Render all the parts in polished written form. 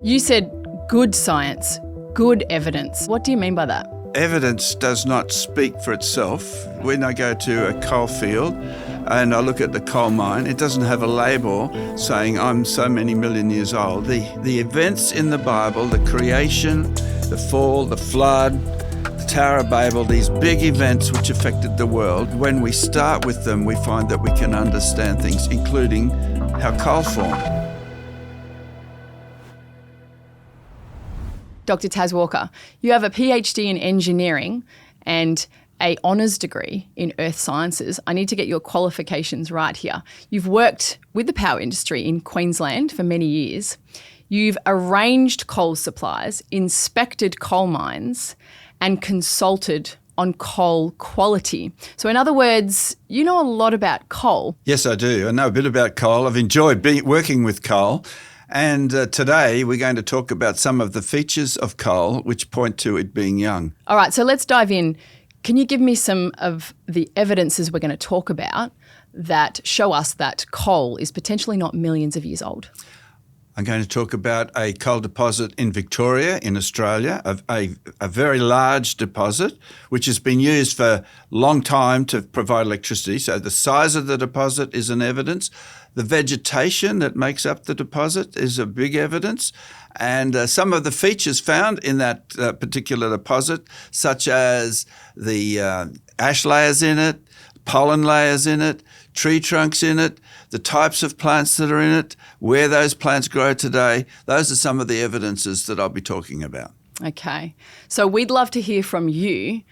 You said good science, good evidence. What do you mean by that? Evidence does not speak for itself. When I go to a coal field and I look at the coal mine, it doesn't have a label saying I'm so many million years old. The events in the Bible, the creation, the fall, the flood, the Tower of Babel, these big events which affected the world, when we start with them, we find that we can understand things, including how coal formed. Dr. Tas Walker, you have a PhD in engineering and an honours degree in earth sciences. I need to get your qualifications right here. You've worked with the power industry in Queensland for many years. You've arranged coal supplies, inspected coal mines, and consulted on coal quality. So in other words, you know a lot about coal. Yes, I do. I know a bit about coal. I've enjoyed working with coal. And today we're going to talk about some of the features of coal which point to it being young. All right, so let's dive in. Can you give me some of the evidences we're going to talk about that show us that coal is potentially not millions of years old? I'm going to talk about a coal deposit in Victoria, in Australia, a very large deposit which has been used for a long time to provide electricity. So the size of the deposit is an evidence. The vegetation that makes up the deposit is a big evidence. And some of the features found in that particular deposit, such as the ash layers in it, pollen layers in it, tree trunks in it, the types of plants that are in it, where those plants grow today, those are some of the evidences that I'll be talking about. Okay. So we'd love to hear from you.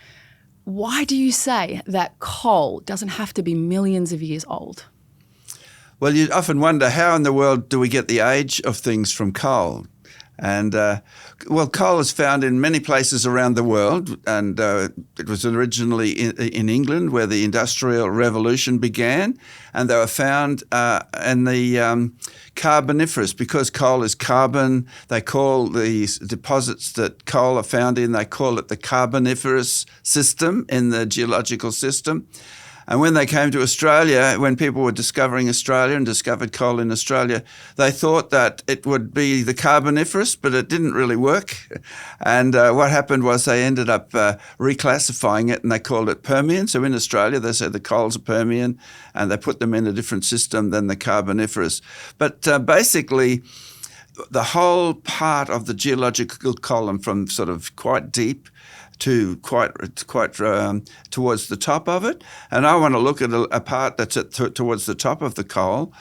Why do you say that coal doesn't have to be millions of years old? Well, you often wonder, how in the world do we get the age of things from coal? And, coal is found in many places around the world, and it was originally in England where the Industrial Revolution began, and they were found in the Carboniferous. Because coal is carbon, they call these deposits that coal are found in, they call it the Carboniferous system in the geological system. And when they came to Australia, when people were discovering Australia and discovered coal in Australia, they thought that it would be the Carboniferous, but it didn't really work. And what happened was they ended up reclassifying it, and they called it Permian. So in Australia, they said the coals are Permian, and they put them in a different system than the Carboniferous. But basically, the whole part of the geological column, from sort of quite deep to quite towards the top of it. And I want to look at a part that's towards the top of the coal,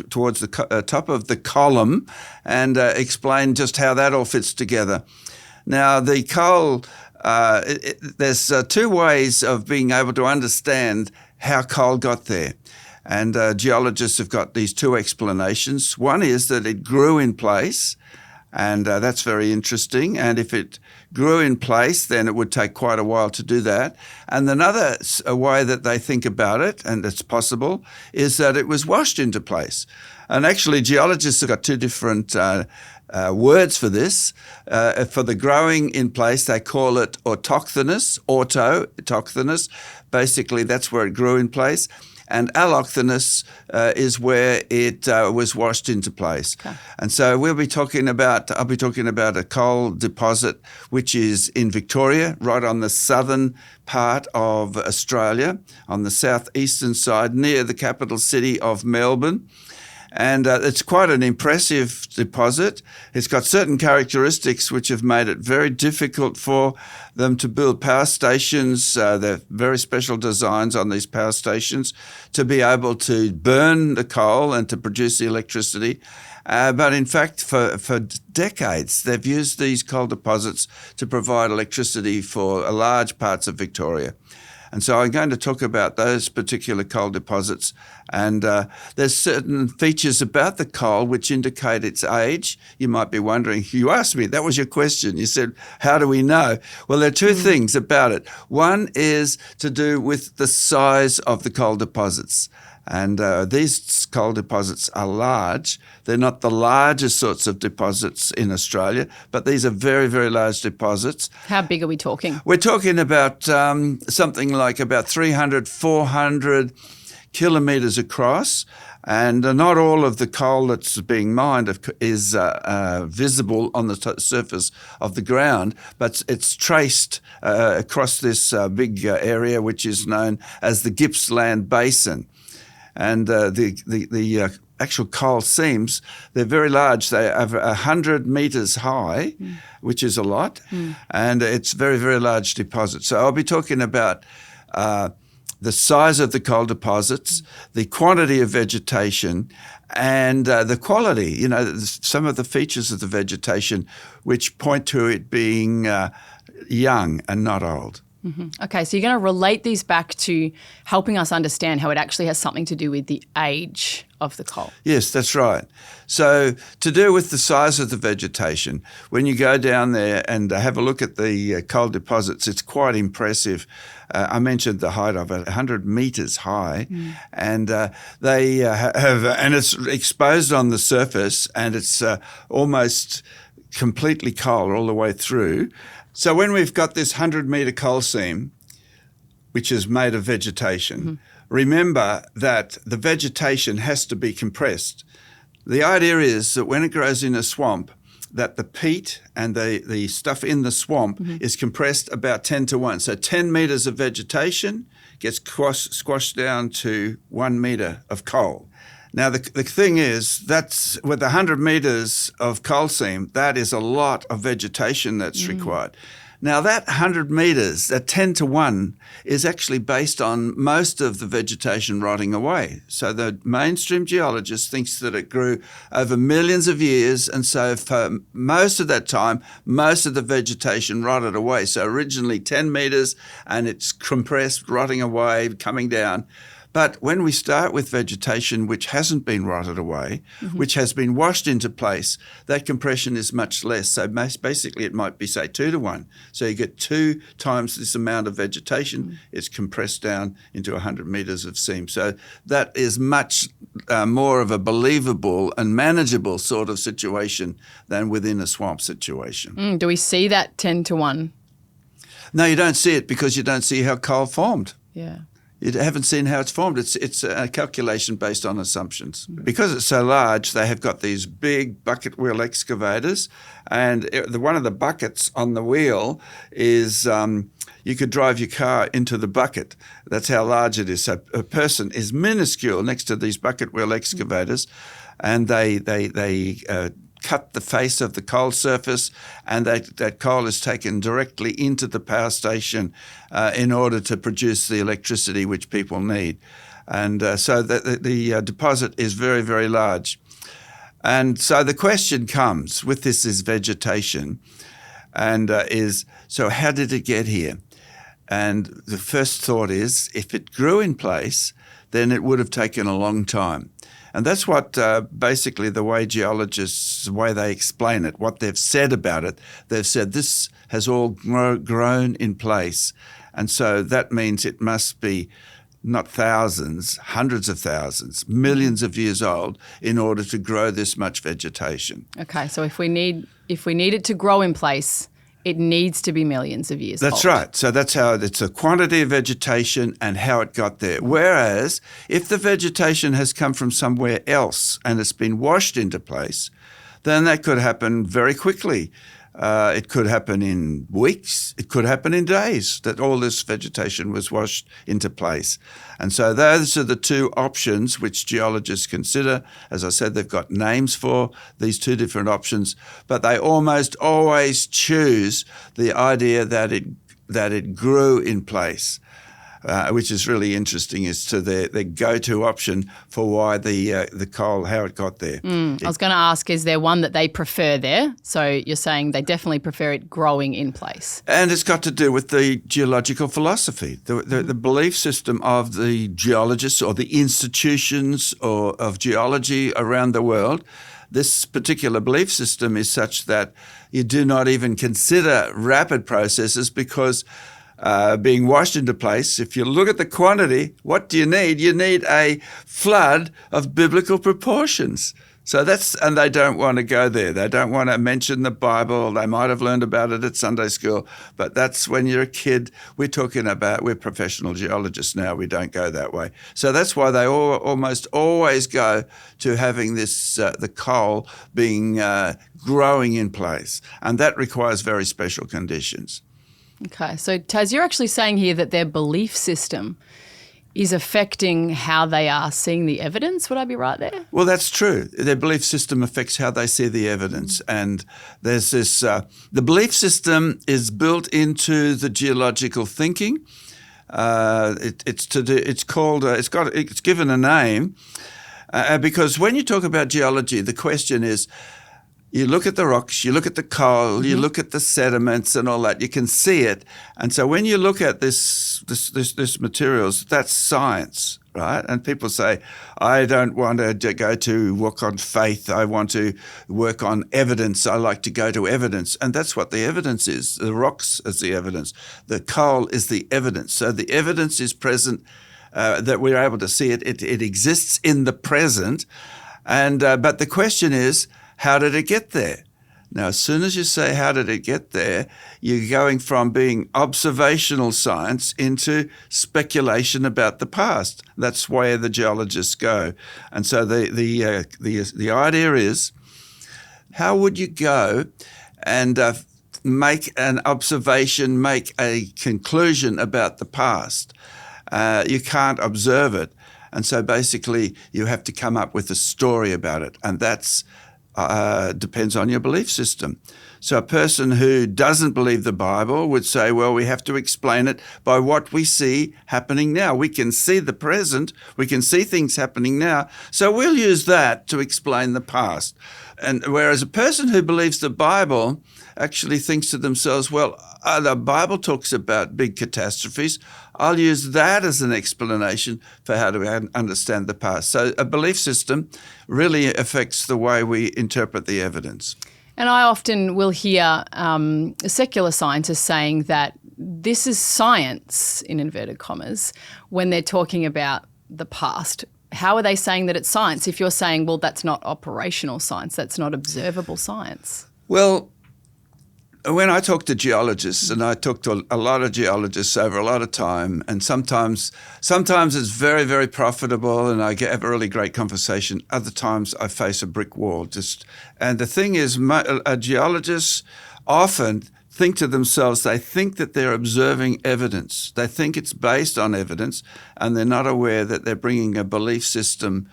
towards the top of the column, and explain just how that all fits together. Now, the coal, there's two ways of being able to understand how coal got there. And geologists have got these two explanations. One is that it grew in place, and that's very interesting. And if it grew in place, then it would take quite a while to do that. And another way that they think about it, and it's possible, is that it was washed into place. And actually, geologists have got two different words for this. For the growing in place, they call it autochthonous. Basically, that's where it grew in place. And allochthonous is where it was washed into place. Okay. And so I'll be talking about a coal deposit which is in Victoria, right on the southern part of Australia, on the southeastern side, near the capital city of Melbourne. And it's quite an impressive deposit. It's got certain characteristics which have made it very difficult for them to build power stations. There are very special designs on these power stations to be able to burn the coal and to produce the electricity. But in fact, for decades, they've used these coal deposits to provide electricity for large parts of Victoria. And so I'm going to talk about those particular coal deposits. And there's certain features about the coal which indicate its age. You might be wondering, you asked me, that was your question. You said, how do we know? Well, there are two things about it. One is to do with the size of the coal deposits. And these coal deposits are large. They're not the largest sorts of deposits in Australia, but these are very, very large deposits. How big are we talking? We're talking about something like about 300, 400 kilometres across. And not all of the coal that's being mined is visible on the surface of the ground, but it's traced across this big area which is known as the Gippsland Basin. And the actual coal seams, they're very large. They are 100 metres high, which is a lot, and it's very, very large deposit. So I'll be talking about the size of the coal deposits, the quantity of vegetation, and the quality, some of the features of the vegetation which point to it being young and not old. Mm-hmm. Okay, so you're going to relate these back to helping us understand how it actually has something to do with the age of the coal. Yes, that's right. So to do with the size of the vegetation, when you go down there and have a look at the coal deposits, it's quite impressive. I mentioned the height of it, 100 metres high, and they have, and it's exposed on the surface, and it's almost completely coal all the way through. So when we've got this 100-metre coal seam, which is made of vegetation, remember that the vegetation has to be compressed. The idea is that when it grows in a swamp, that the peat and the stuff in the swamp is compressed about 10 to 1. So 10 metres of vegetation gets squashed down to 1 metre of coal. Now, the thing is, that's with 100 metres of coal seam, that is a lot of vegetation that's required. Now, that 100 metres, that 10 to 1, is actually based on most of the vegetation rotting away. So the mainstream geologist thinks that it grew over millions of years, and so for most of that time, most of the vegetation rotted away. So originally 10 metres, and it's compressed, rotting away, coming down. But when we start with vegetation which hasn't been rotted away, which has been washed into place, that compression is much less. So basically it might be, say, 2 to 1. So you get 2 times this amount of vegetation. It's compressed down into 100 metres of seam. So that is much more of a believable and manageable sort of situation than within a swamp situation. Do we see that 10 to 1? No, you don't see it because you don't see how coal formed. Yeah. You haven't seen how it's formed. It's a calculation based on assumptions. Because it's so large, they have got these big bucket wheel excavators, and one of the buckets on the wheel is you could drive your car into the bucket. That's how large it is. So a person is minuscule next to these bucket wheel excavators, and they cut the face of the coal surface, and that coal is taken directly into the power station in order to produce the electricity which people need. And so the deposit is very, very large. And so the question comes with this is vegetation, and so how did it get here? And the first thought is if it grew in place, then it would have taken a long time. And that's what basically the way geologists, the way they explain it, what they've said about it, they've said this has all grown in place. And so that means it must be not thousands, hundreds of thousands, millions of years old in order to grow this much vegetation. Okay, so if we need it to grow in place, it needs to be millions of years old. That's right. So that's how it's a quantity of vegetation and how it got there. Whereas if the vegetation has come from somewhere else and it's been washed into place, then that could happen very quickly. It could happen in weeks. It could happen in days that all this vegetation was washed into place. And so those are the two options which geologists consider. As I said, they've got names for these two different options, but they almost always choose the idea that it grew in place. Which is really interesting as to their go-to option for why the coal, how it got there. I was going to ask, is there one that they prefer there? So you're saying they definitely prefer it growing in place. And it's got to do with the geological philosophy, the belief system of the geologists or the institutions of geology around the world. This particular belief system is such that you do not even consider rapid processes because being washed into place, if you look at the quantity, what do you need? You need a flood of biblical proportions. So and they don't want to go there. They don't want to mention the Bible. They might have learned about it at Sunday school, but that's when you're a kid. We're professional geologists now. We don't go that way. So that's why they almost always go to having this, the coal being growing in place. And that requires very special conditions. Okay. So Tas, you're actually saying here that their belief system is affecting how they are seeing the evidence. Would I be right there? Well, that's true. Their belief system affects how they see the evidence. And there's this, the belief system is built into the geological thinking. It's given a name because when you talk about geology, the question is, you look at the rocks, you look at the coal, you look at the sediments and all that. You can see it, and so when you look at this materials, that's science, right? And people say, "I don't want to go to work on faith. I want to work on evidence. I like to go to evidence," and that's what the evidence is. The rocks is the evidence. The coal is the evidence. So the evidence is present that we're able to see it. It exists in the present, and but the question is, how did it get there? Now, as soon as you say, how did it get there, you're going from being observational science into speculation about the past. That's where the geologists go. And so the idea is, how would you go and make an observation, make a conclusion about the past? You can't observe it. And so basically you have to come up with a story about it. And that's depends on your belief system. So a person who doesn't believe the Bible would say, well, we have to explain it by what we see happening now. We can see the present. We can see things happening now. So we'll use that to explain the past. And whereas a person who believes the Bible actually thinks to themselves, well, the Bible talks about big catastrophes. I'll use that as an explanation for how to understand the past. So a belief system really affects the way we interpret the evidence. And I often will hear secular scientists saying that this is science, in inverted commas, when they're talking about the past. How are they saying that it's science if you're saying, well, that's not operational science, that's not observable science? Well, when I talk to geologists, and I talk to a lot of geologists over a lot of time, and sometimes it's very, very profitable and I have a really great conversation. Other times I face a brick wall. And the thing is, geologists often think to themselves, they think that they're observing evidence. They think it's based on evidence, and they're not aware that they're bringing a belief system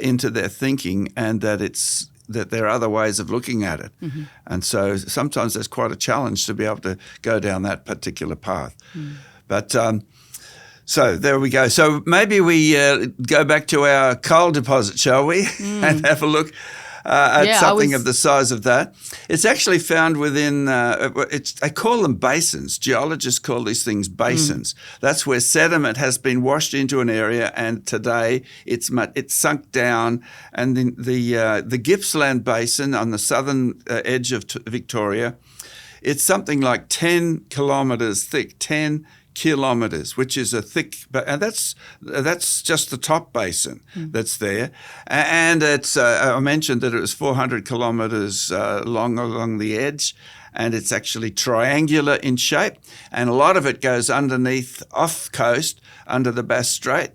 into their thinking, and that there are other ways of looking at it. Mm-hmm. And so sometimes there's quite a challenge to be able to go down that particular path. Mm. But so there we go. So maybe we go back to our coal deposit, shall we? And have a look at something of the size of that. It's actually found within, they call them basins. Geologists call these things basins. That's where sediment has been washed into an area, and today it's sunk down. And the Gippsland Basin on the southern edge of Victoria, it's something like 10 kilometres thick, 10 kilometres, which is a thick, and that's just the top basin that's there. And it's I mentioned that it was 400 kilometres long along the edge, and it's actually triangular in shape, and a lot of it goes underneath, off coast, under the Bass Strait.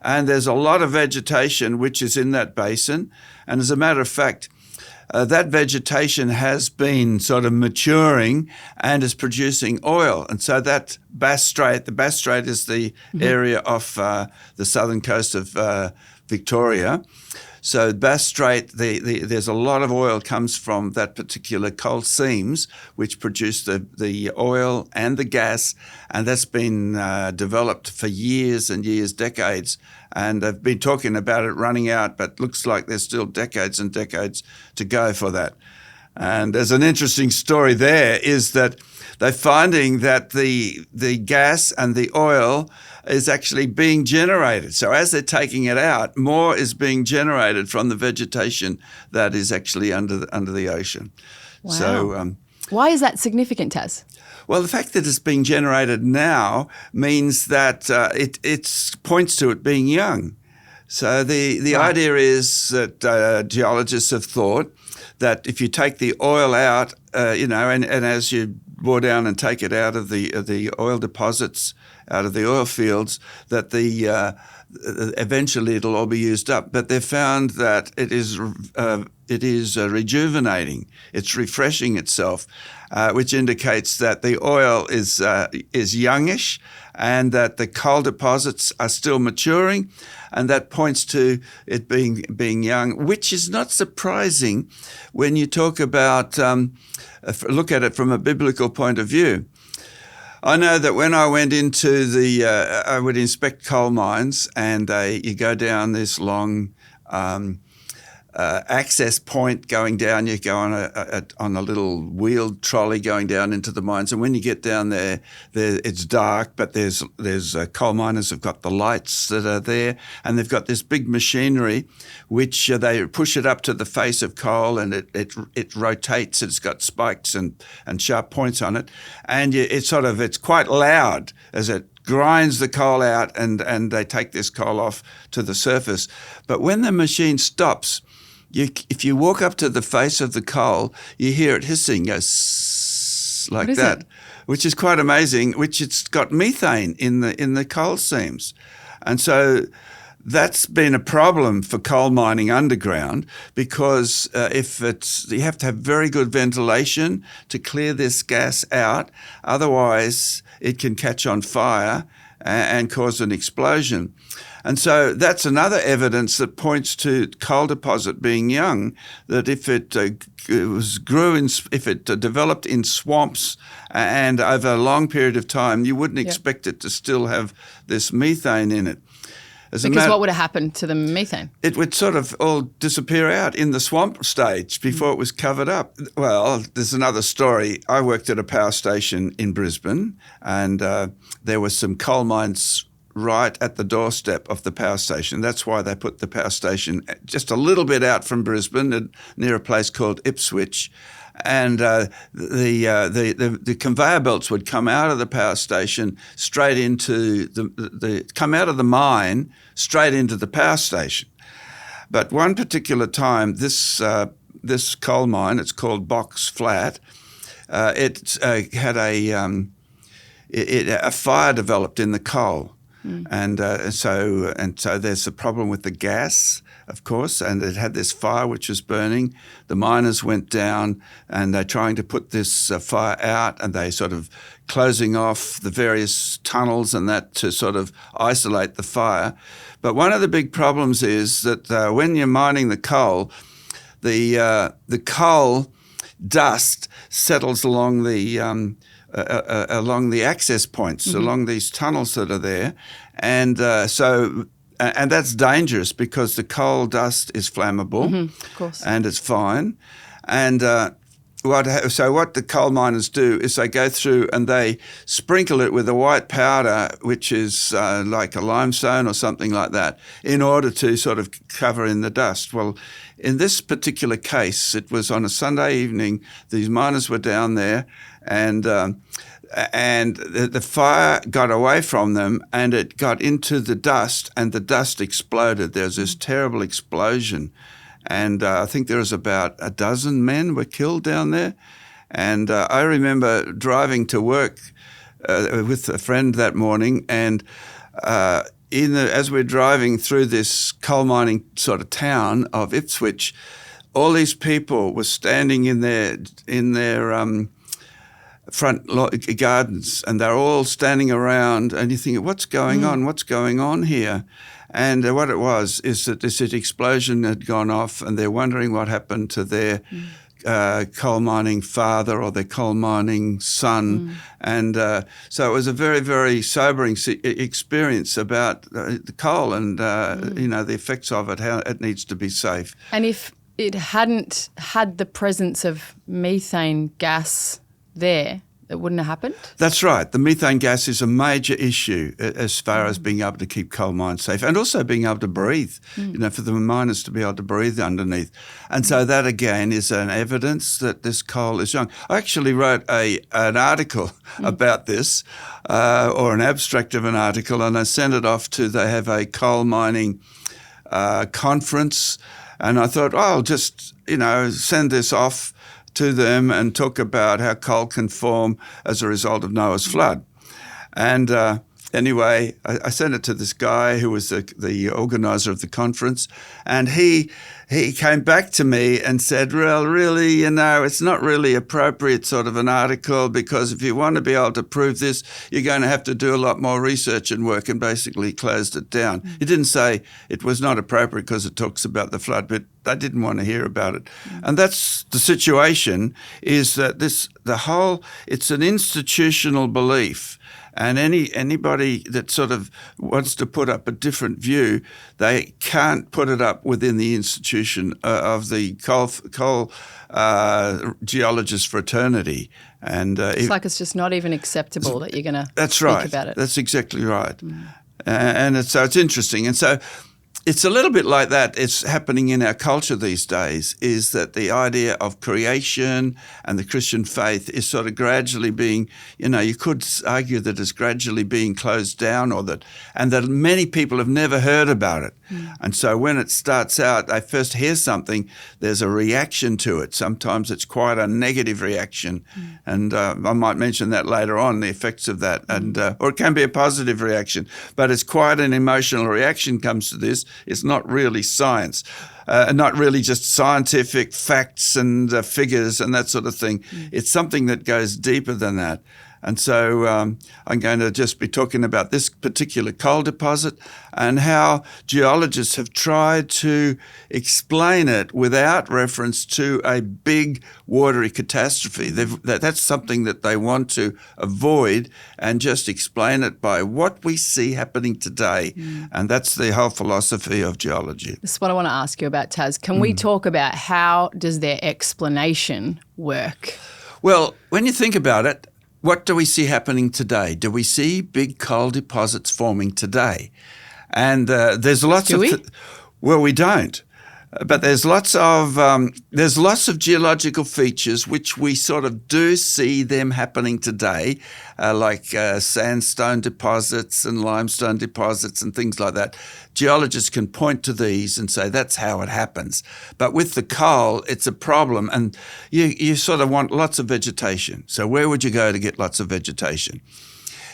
And there's a lot of vegetation which is in that basin, and as a matter of fact, that vegetation has been sort of maturing and is producing oil. And so that Bass Strait, the Bass Strait is the area off the southern coast of Victoria. So Bass Strait, there's a lot of oil comes from that particular coal seams, which produce the oil and the gas, and that's been developed for years and years, decades. And they've been talking about it running out, but looks like there's still decades and decades to go for that. And there's an interesting story there, is that they're finding that the gas and the oil is actually being generated. So as they're taking it out, more is being generated from the vegetation that is actually under the ocean. Wow. So why is that significant, Tas? Well, the fact that it's being generated now means that it points to it being young. So the idea is that geologists have thought that if you take the oil out, and as you bore down and take it out of the oil deposits, out of the oil fields, that eventually it'll all be used up. But they've found that it is rejuvenating. It's refreshing itself, which indicates that the oil is youngish, and that the coal deposits are still maturing, and that points to it being young, which is not surprising when you talk about look at it from a biblical point of view. I know that when I went into I would inspect coal mines, and you go down this long access point going down. You go on a little wheeled trolley going down into the mines, and when you get down there it's dark, but there's coal miners have got the lights that are there, and they've got this big machinery which they push it up to the face of coal, and it rotates. It's got spikes and sharp points on it, and it's quite loud as it grinds the coal out, and they take this coal off to the surface. But when the machine stops, if you walk up to the face of the coal, you hear it hissing, goes like that, which is quite amazing. Which it's got methane in the coal seams, and so that's been a problem for coal mining underground, because you have to have very good ventilation to clear this gas out. Otherwise, it can catch on fire and cause an explosion. And so that's another evidence that points to coal deposit being young, that if it developed in swamps and over a long period of time, you wouldn't expect it to still have this methane in it. Because what would have happened to the methane? It would sort of all disappear out in the swamp stage before it was covered up. Well, there's another story. I worked at a power station in Brisbane, and there were some coal mines right at the doorstep of the power station. That's why they put the power station just a little bit out from Brisbane, near a place called Ipswich. And the conveyor belts would come out of the power station straight into come out of the mine straight into the power station. But one particular time, this coal mine, it's called Box Flat, it had a fire developed in the coal. And so there's a problem with the gas, of course, and it had this fire which was burning. The miners went down, and they're trying to put this fire out, and they sort of closing off the various tunnels and that to sort of isolate the fire. But one of the big problems is that when you're mining the coal coal dust settles along the access points, along these tunnels that are there, and that's dangerous because the coal dust is flammable, of course, and it's fine. And what the coal miners do is they go through and they sprinkle it with a white powder, which is like a limestone or something like that, in order to sort of cover in the dust. Well, in this particular case, it was on a Sunday evening. These miners were down there, and the fire got away from them, and it got into the dust, and the dust exploded. There was this terrible explosion, and I think there was about a dozen men were killed down there. And I remember driving to work with a friend that morning, and as we're driving through this coal mining sort of town of Ipswich, all these people were standing in their front gardens, and they're all standing around, and you think, what's going on? What's going on here? And what it was is that this explosion had gone off, and they're wondering what happened to their coal mining father or their coal mining son. And so it was a very, very sobering experience about the coal and, the effects of it, how it needs to be safe. And if it hadn't had the presence of methane gas there, it wouldn't have happened? That's right. The methane gas is a major issue as far as being able to keep coal mines safe, and also being able to breathe, for the miners to be able to breathe underneath. And so that, again, is an evidence that this coal is young. I actually wrote an article about this, or an abstract of an article, and I sent it off they have a coal mining conference, and I thought, oh, I'll just, send this off to them and talk about how coal can form as a result of Noah's flood. And anyway, I sent it to this guy who was the organizer of the conference, and he came back to me and said, well, really, it's not really appropriate sort of an article, because if you want to be able to prove this, you're going to have to do a lot more research and work, and basically closed it down. He didn't say it was not appropriate because it talks about the flood, but I didn't want to hear about it. And that's the situation, is that it's an institutional belief. And anybody that sort of wants to put up a different view, they can't put it up within the institution of the coal geologist fraternity. And it's like it's just not even acceptable that you're going to speak about it. That's exactly right. And so it's interesting. And so it's a little bit like that. It's happening in our culture these days, is that the idea of creation and the Christian faith is sort of gradually being, you could argue that it's gradually being closed down, and that many people have never heard about it. And so when it starts out, they first hear something, there's a reaction to it. Sometimes it's quite a negative reaction. And I might mention that later on, the effects of that, or it can be a positive reaction, but it's quite an emotional reaction comes to this. It's not really science, not really just scientific facts and figures and that sort of thing. It's something that goes deeper than that. And so I'm going to just be talking about this particular coal deposit and how geologists have tried to explain it without reference to a big watery catastrophe. That's something that they want to avoid, and just explain it by what we see happening today. And that's the whole philosophy of geology. This is what I want to ask you about, Tas. Can we talk about how does their explanation work? Well, when you think about it, what do we see happening today? Do we see big coal deposits forming today? And there's lots of... Well, we don't. But there's lots of geological features which we sort of do see them happening today, like sandstone deposits and limestone deposits and things like that. Geologists can point to these and say that's how it happens. But with the coal, it's a problem, and you sort of want lots of vegetation. So where would you go to get lots of vegetation?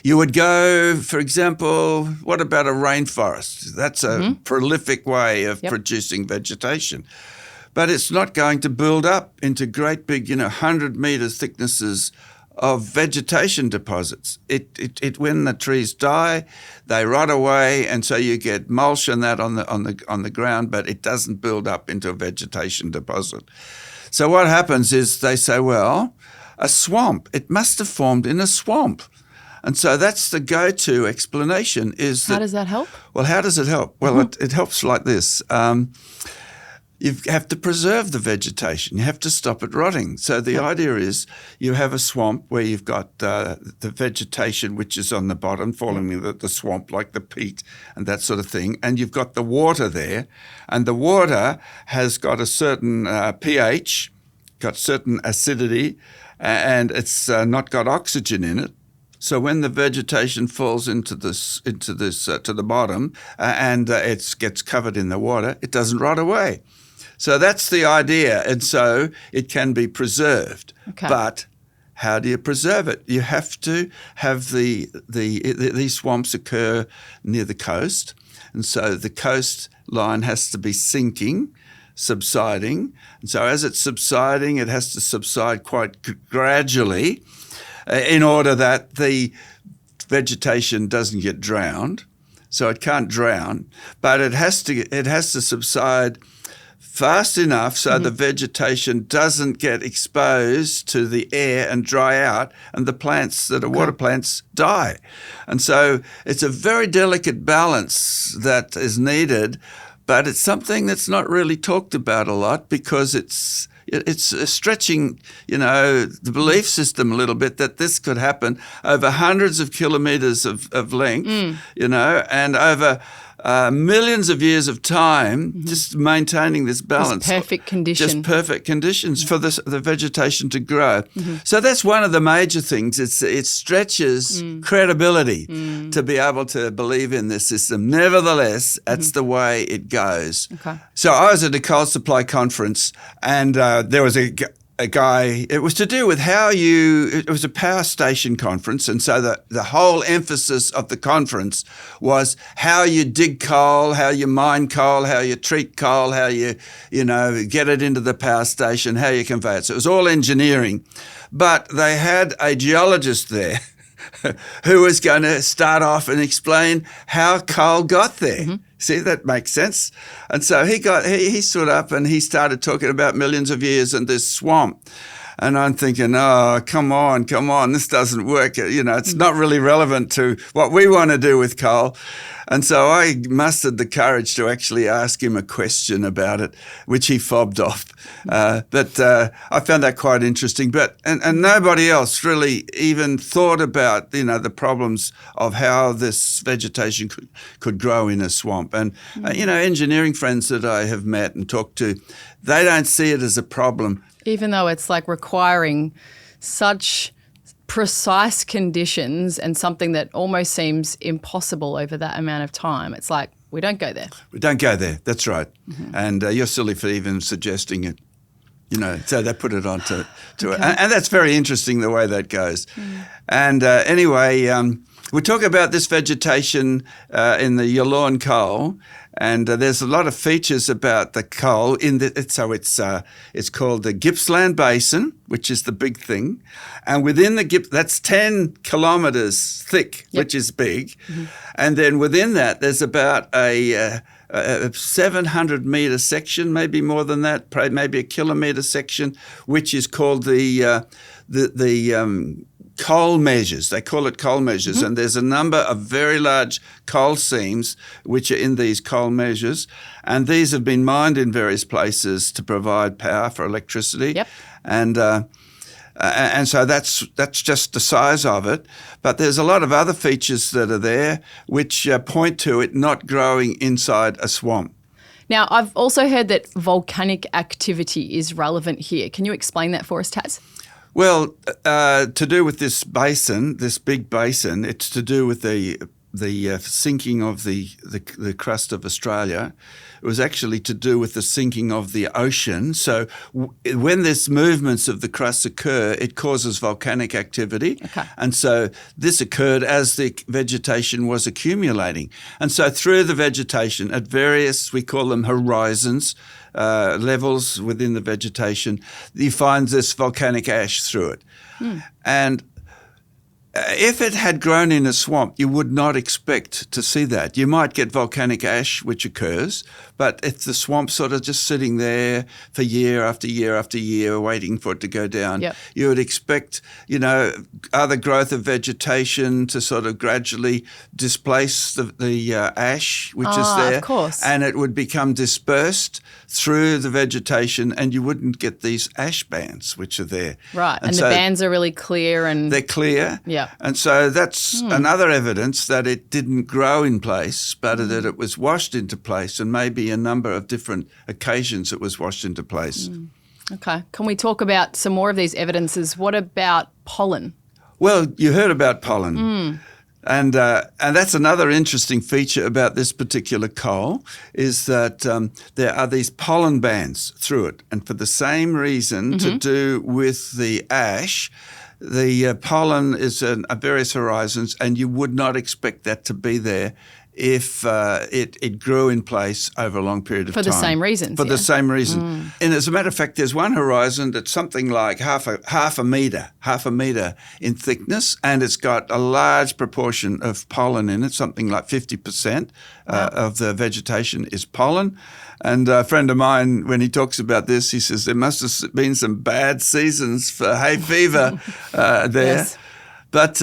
You would go, for example, what about a rainforest? That's a prolific way of producing vegetation. But it's not going to build up into great big, 100 metres thicknesses of vegetation deposits. It when the trees die, they rot away, and so you get mulch and that on the ground, but it doesn't build up into a vegetation deposit. So what happens is they say, well, a swamp, it must have formed in a swamp. And so that's the go-to explanation is that... How does that help? Well, how does it help? Well, it helps like this. You have to preserve the vegetation. You have to stop it rotting. So the idea is you have a swamp where you've got the vegetation which is on the bottom, falling in the swamp like the peat and that sort of thing, and you've got the water there, and the water has got a certain pH, got certain acidity, and it's not got oxygen in it. So when the vegetation falls into this to the bottom and it gets covered in the water, it doesn't rot away. So that's the idea, and so it can be preserved. Okay. But how do you preserve it? You have to have these swamps occur near the coast, and so the coastline has to be sinking, subsiding, and so as it's subsiding, it has to subside quite gradually, in order that the vegetation doesn't get drowned. So it can't drown, but it has to subside fast enough so the vegetation doesn't get exposed to the air and dry out, and the plants that are water plants die. And so it's a very delicate balance that is needed, but it's something that's not really talked about a lot because it's stretching, the belief system a little bit that this could happen over hundreds of kilometres of length, and over millions of years of time just maintaining this balance. This perfect condition. Just perfect conditions for the vegetation to grow. So that's one of the major things. It stretches credibility to be able to believe in this system. Nevertheless, that's the way it goes. Okay. So I was at a coal supply conference, and there was a guy, it was to do with it was a power station conference, and so the whole emphasis of the conference was how you dig coal, how you mine coal, how you treat coal, how you get it into the power station, how you convey it. So it was all engineering. But they had a geologist there who was going to start off and explain how coal got there. See, that makes sense. And so he stood up and he started talking about millions of years and this swamp. And I'm thinking, oh, come on, this doesn't work. It's not really relevant to what we want to do with coal. And so I mustered the courage to actually ask him a question about it, which he fobbed off. But I found that quite interesting. And nobody else really even thought about, the problems of how this vegetation could grow in a swamp. And, engineering friends that I have met and talked to, they don't see it as a problem. Even though it's like requiring such precise conditions and something that almost seems impossible over that amount of time, it's like, we don't go there. We don't go there. That's right. And you're silly for even suggesting it. So they put it on to it. And that's very interesting, the way that goes. And anyway, we talk about this vegetation in the Yallourn coal, and there's a lot of features about the coal it's called the Gippsland Basin, which is the big thing, and within that's 10 kilometres thick, which is big, and then within that there's about a 700-metre section, maybe more than that, maybe a kilometre section, which is called the coal measures. They call it coal measures, and there's a number of very large coal seams which are in these coal measures, and these have been mined in various places to provide power for electricity. And so that's just the size of it. But there's a lot of other features that are there which point to it not growing inside a swamp. Now, I've also heard that volcanic activity is relevant here. Can you explain that for us, Tas? Well, to do with this basin, this big basin, it's to do with the sinking of the crust of Australia. It was actually to do with the sinking of the ocean. So when these movements of the crust occur, it causes volcanic activity. Okay. And so this occurred as the vegetation was accumulating. And so through the vegetation at various, we call them horizons, levels within the vegetation, you find this volcanic ash through it. And if it had grown in a swamp, you would not expect to see that. You might get volcanic ash, which occurs, but if the swamp's sort of just sitting there for year after year after year, waiting for it to go down, you would expect, other growth of vegetation to sort of gradually displace the ash, which is there. Of course. And it would become dispersed through the vegetation, and you wouldn't get these ash bands, which are there. Right, and so the bands are really clear. And they're clear. Yeah. And so that's another evidence that it didn't grow in place, but that it was washed into place, and maybe a number of different occasions it was washed into place. Okay. Can we talk about some more of these evidences? What about pollen? Well, you heard about pollen. And that's another interesting feature about this particular coal, is that there are these pollen bands through it. And for the same reason, to do with the ash, the pollen is at various horizons, and you would not expect that to be there if it grew in place over a long period of time. For the same reasons. For the same reason. And as a matter of fact, there's one horizon that's something like half a metre in thickness, and it's got a large proportion of pollen in it, something like 50% of the vegetation is pollen. And a friend of mine, when he talks about this, he says there must have been some bad seasons for hay fever there. Yes. But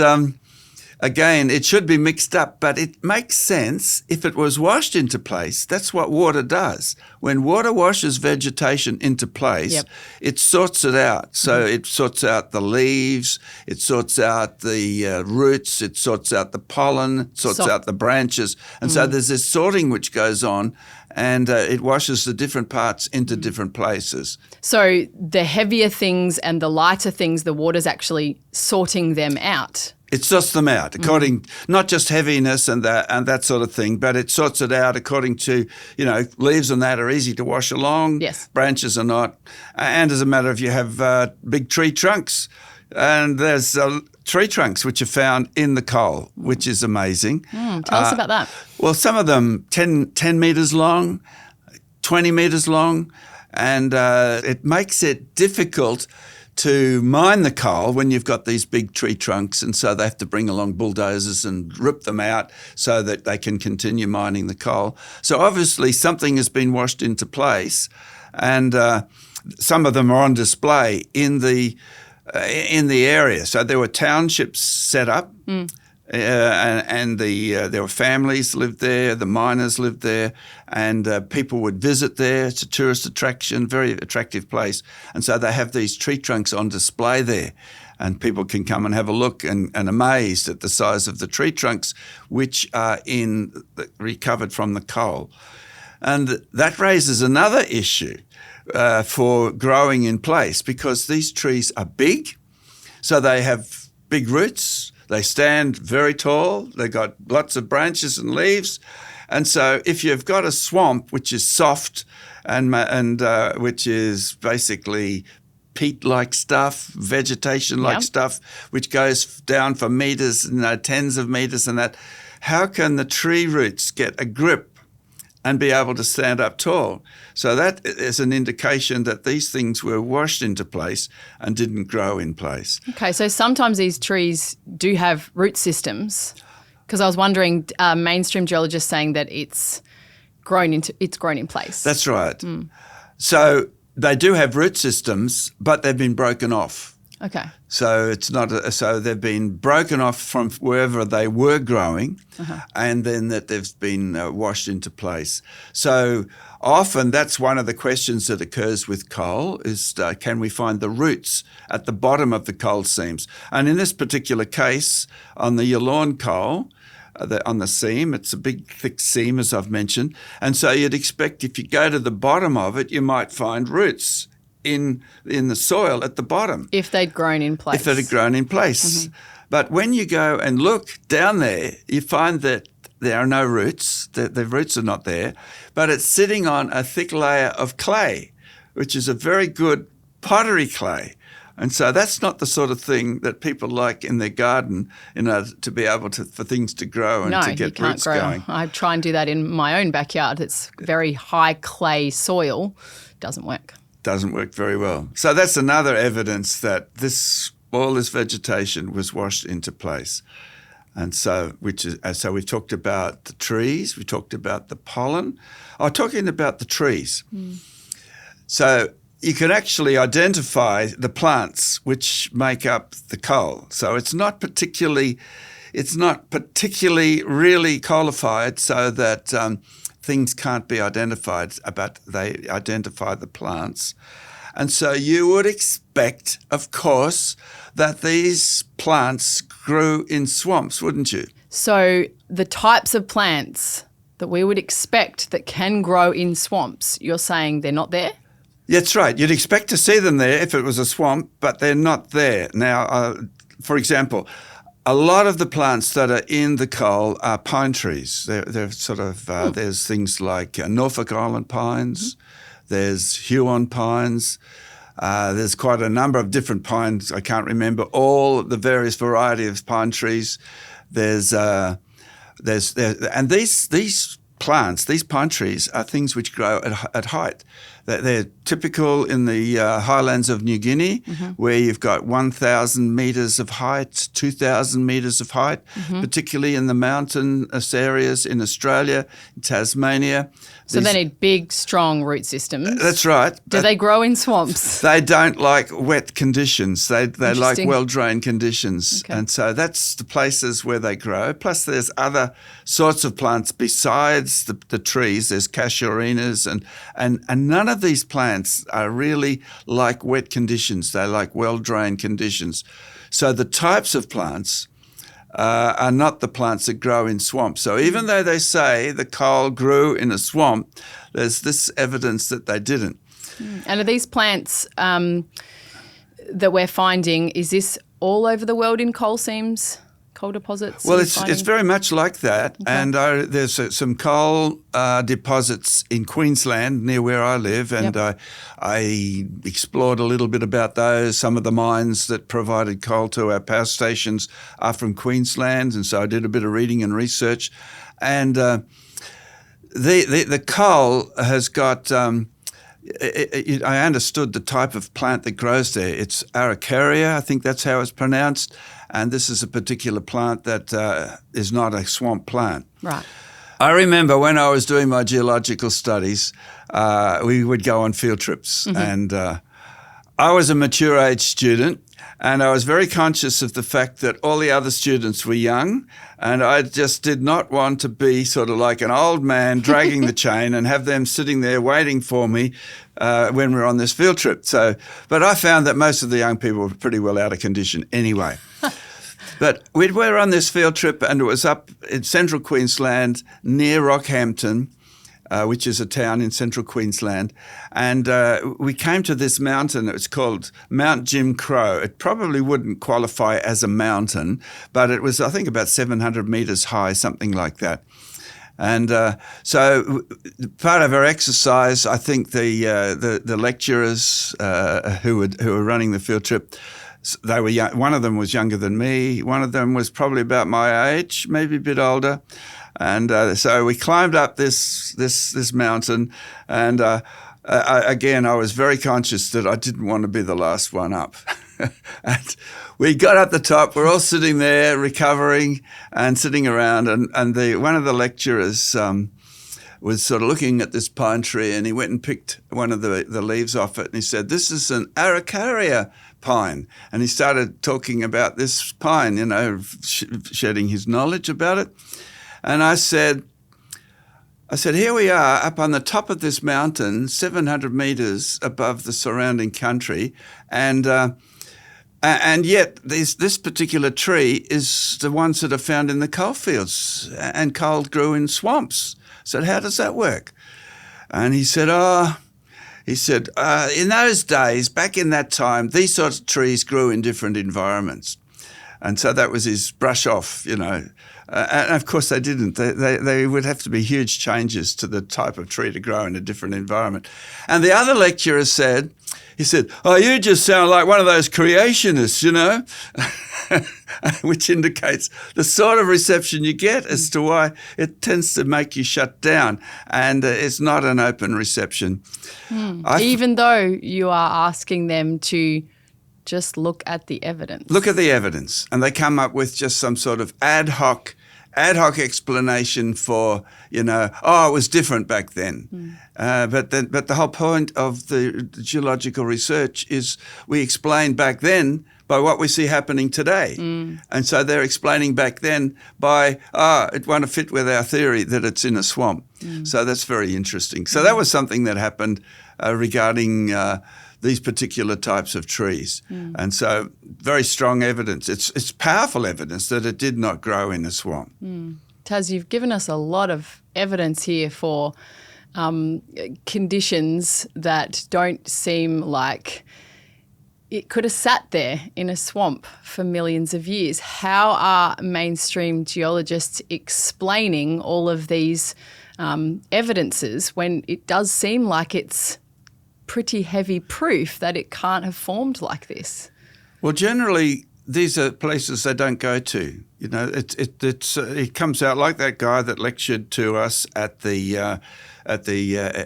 again, it should be mixed up, but it makes sense if it was washed into place. That's what water does. When water washes vegetation into place, it sorts it out. So it sorts out the leaves, it sorts out the roots, it sorts out the pollen, it sorts out the branches. And so there's this sorting which goes on, and it washes the different parts into different places. So the heavier things and the lighter things, the water's actually sorting them out. It sorts them out according, not just heaviness and that sort of thing, but it sorts it out according to, leaves and that are easy to wash along. Yes. Branches are not. And as a matter of, you have big tree trunks, and there's tree trunks which are found in the coal, which is amazing. Tell us about that. Well, some of them 10 metres long, 20 metres long, and it makes it difficult to mine the coal when you've got these big tree trunks, and so they have to bring along bulldozers and rip them out so that they can continue mining the coal. So obviously something has been washed into place, and some of them are on display in the area. So there were townships set up, and there were families lived there, the miners lived there, and people would visit there. It's a tourist attraction, very attractive place. And so they have these tree trunks on display there, and people can come and have a look and amazed at the size of the tree trunks, which are recovered from the coal. And that raises another issue for growing in place, because these trees are big, so they have big roots. They stand very tall. They've got lots of branches and leaves. And so if you've got a swamp which is soft and which is basically peat-like stuff, vegetation-like stuff, which goes down for metres, tens of metres and that, how can the tree roots get a grip and be able to stand up tall? So that is an indication that these things were washed into place and didn't grow in place. Okay, so sometimes these trees do have root systems, because I was wondering, mainstream geologists saying that it's grown in place. That's right. So they do have root systems, but they've been broken off. Okay. So it's not. So they've been broken off from wherever they were growing, and then that they've been washed into place. So often that's one of the questions that occurs with coal is, can we find the roots at the bottom of the coal seams? And in this particular case, on the Yallourn coal, on the seam, it's a big, thick seam, as I've mentioned. And so you'd expect if you go to the bottom of it, you might find roots in the soil at the bottom. If they'd grown in place. If it had grown in place. But when you go and look down there, you find that there are no roots, the roots are not there, but it's sitting on a thick layer of clay, which is a very good pottery clay. And so that's not the sort of thing that people like in their garden, to be able for things to grow and to get roots going. I try and do that in my own backyard. It's very high clay soil. Doesn't work. Doesn't work very well. So that's another evidence that all this vegetation was washed into place. And so so we've talked about the trees, we talked about the pollen. Talking about the trees. So you can actually identify the plants which make up the coal. So it's not particularly really coalified, so that things can't be identified, but they identify the plants. And so you would expect, of course, that these plants grew in swamps, wouldn't you? So the types of plants that we would expect that can grow in swamps, you're saying they're not there? That's right. You'd expect to see them there if it was a swamp, but they're not there. Now, for example, a lot of the plants that are in the coal are pine trees. They're sort of, there's things like Norfolk Island pines, there's Huon pines, there's quite a number of different pines. I can't remember all the various variety of pine trees. And these plants, these pine trees, are things which grow at height. They're typical in the highlands of New Guinea, where you've got 1,000 metres of height, 2,000 metres of height, particularly in the mountainous areas in Australia, Tasmania. So they need big, strong root systems. That's right. Do they grow in swamps? They don't like wet conditions. They like well-drained conditions. Okay. And so that's the places where they grow. Plus there's other sorts of plants besides the trees. There's casuarinas and none of these plants are really like wet conditions. They like well-drained conditions. So the types of plants are not the plants that grow in swamps. So even though they say the coal grew in a swamp, there's this evidence that they didn't. And are these plants that we're finding, is this all over the world in coal seams, coal deposits? Well, it's very much like that. Okay. And there's some coal deposits in Queensland near where I live, and I explored a little bit about those. Some of the mines that provided coal to our power stations are from Queensland, and so I did a bit of reading and research. And the coal has got... I understood the type of plant that grows there. It's Araucaria, I think that's how it's pronounced, and this is a particular plant that is not a swamp plant. Right. I remember when I was doing my geological studies, we would go on field trips, and I was a mature age student, and I was very conscious of the fact that all the other students were young, and I just did not want to be sort of like an old man dragging the chain and have them sitting there waiting for me when we were on this field trip. But I found that most of the young people were pretty well out of condition anyway. But we were on this field trip, and it was up in central Queensland near Rockhampton, which is a town in central Queensland. And we came to this mountain. It's called Mount Jim Crow. It probably wouldn't qualify as a mountain, but it was, I think, about 700 metres high, something like that. And so part of our exercise, I think the lecturers who were running the field trip, they were young. One of them was younger than me. One of them was probably about my age, maybe a bit older. And so we climbed up this mountain, and I was very conscious that I didn't want to be the last one up. And we got up the top. We're all sitting there recovering and sitting around, and one of the lecturers was sort of looking at this pine tree, and he went and picked one of the leaves off it, and he said, "This is an Araucaria pine." And he started talking about this pine, shedding his knowledge about it. And I said, here we are up on the top of this mountain, 700 metres above the surrounding country, and yet this particular tree is the ones that are found in the coalfields, and coal grew in swamps. I said, how does that work? And he said, in those days, back in that time, these sorts of trees grew in different environments. And so that was his brush off, and of course they didn't. They would have to be huge changes to the type of tree to grow in a different environment. And the other lecturer said, "Oh, you just sound like one of those creationists, which indicates the sort of reception you get as to why it tends to make you shut down, and it's not an open reception. Even though you are asking them to just look at the evidence. Look at the evidence, and they come up with just some sort of ad hoc explanation for, it was different back then. But the whole point of the geological research is we explain back then by what we see happening today. And so they're explaining back then by, it won't fit with our theory that it's in a swamp. So that's very interesting. So that was something that happened regarding these particular types of trees. And so very strong evidence. It's powerful evidence that it did not grow in a swamp. Tas, you've given us a lot of evidence here for conditions that don't seem like it could have sat there in a swamp for millions of years. How are mainstream geologists explaining all of these evidences when it does seem like it's pretty heavy proof that it can't have formed like this? Well, generally, these are places they don't go to. You know, it comes out like that guy that lectured to us at the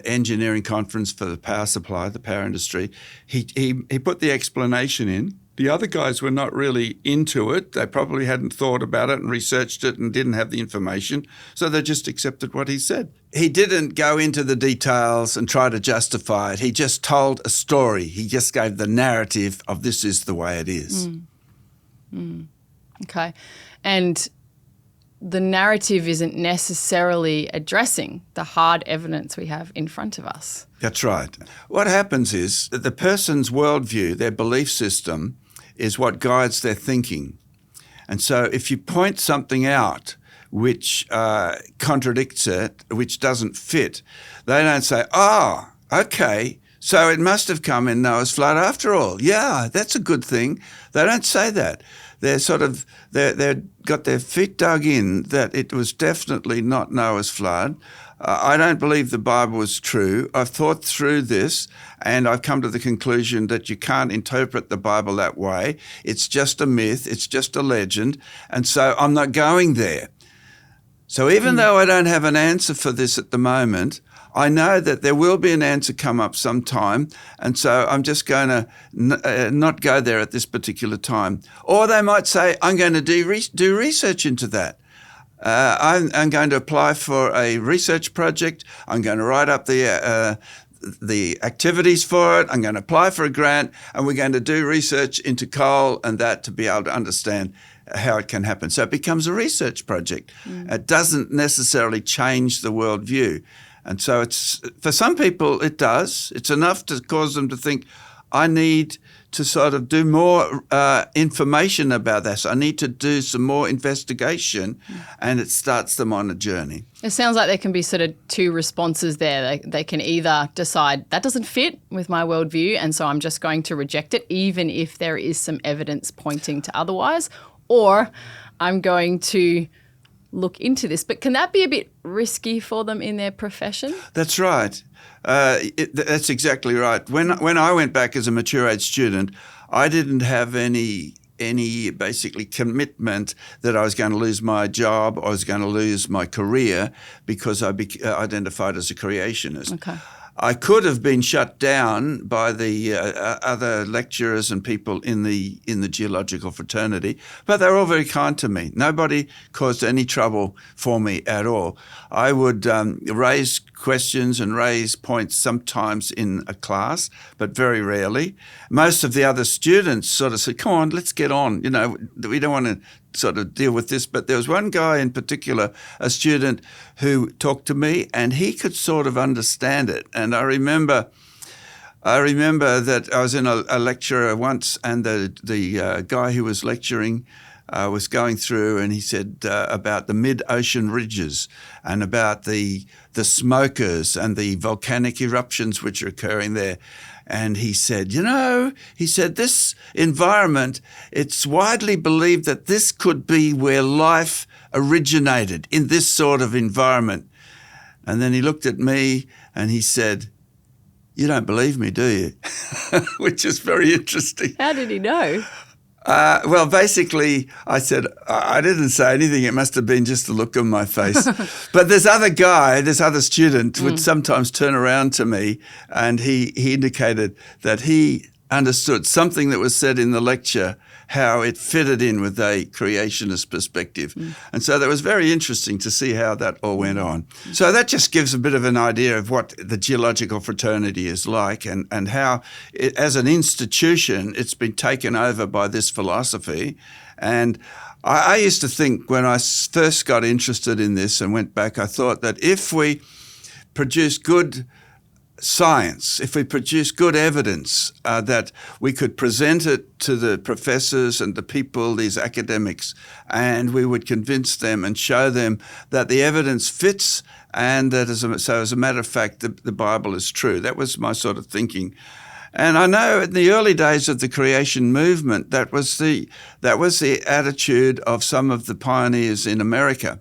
engineering conference for the power supply, the power industry. He put the explanation in. The other guys were not really into it. They probably hadn't thought about it and researched it and didn't have the information, so they just accepted what he said. He didn't go into the details and try to justify it. He just told a story. He just gave the narrative of this is the way it is. Okay. And the narrative isn't necessarily addressing the hard evidence we have in front of us. That's right. What happens is that the person's worldview, their belief system, is what guides their thinking. And so if you point something out which contradicts it, which doesn't fit, they don't say, oh, okay, so it must have come in Noah's flood after all. Yeah, that's a good thing. They don't say that. They're they've got their feet dug in that it was definitely not Noah's flood. I don't believe the Bible is true. I've thought through this and I've come to the conclusion that you can't interpret the Bible that way. It's just a myth. It's just a legend. And so I'm not going there. So even though I don't have an answer for this at the moment, I know that there will be an answer come up sometime, and so I'm just going to not go there at this particular time. Or they might say, I'm going to do research into that. I'm going to apply for a research project. I'm going to write up the activities for it. I'm going to apply for a grant, and we're going to do research into coal and that to be able to understand how it can happen. So it becomes a research project. It doesn't necessarily change the worldview. And so it's, for some people it does. It's enough to cause them to think, I need to sort of do more information about this. I need to do some more investigation, and it starts them on a journey. It sounds like there can be sort of two responses there. They can either decide that doesn't fit with my worldview, and so I'm just going to reject it, even if there is some evidence pointing to otherwise, or I'm going to look into this. But can that be a bit risky for them in their profession? That's right. That's exactly right. When I went back as a mature age student, I didn't have any basically commitment that I was going to lose my job, I was going to lose my career because I identified as a creationist. Okay. I could have been shut down by the other lecturers and people in the geological fraternity, but they were all very kind to me. Nobody caused any trouble for me at all. I would raise questions and raise points sometimes in a class, but very rarely. Most of the other students sort of said, come on, let's get on. You know, we don't want to sort of deal with this. But there was one guy in particular, a student, who talked to me and he could sort of understand it. And I remember that I was in a lecture once, and the guy who was lecturing was going through, and he said about the mid-ocean ridges and about the smokers and the volcanic eruptions which are occurring there. And he said, this environment, it's widely believed that this could be where life originated, in this sort of environment. And then he looked at me and he said, you don't believe me, do you? Which is very interesting. How did he know? Well, basically, I said, I didn't say anything. It must have been just the look on my face. But this other student would sometimes turn around to me, and he indicated that he understood something that was said in the lecture, how it fitted in with a creationist perspective. And so that was very interesting to see how that all went on. So that just gives a bit of an idea of what the geological fraternity is like, and how, as an institution, it's been taken over by this philosophy. And I used to think, when I first got interested in this and went back, I thought that if we produce good science, if we produce good evidence, that we could present it to the professors and the people, these academics, and we would convince them and show them that the evidence fits, and that as a matter of fact, the Bible is true. That was my sort of thinking. And I know in the early days of the creation movement, that was the attitude of some of the pioneers in America.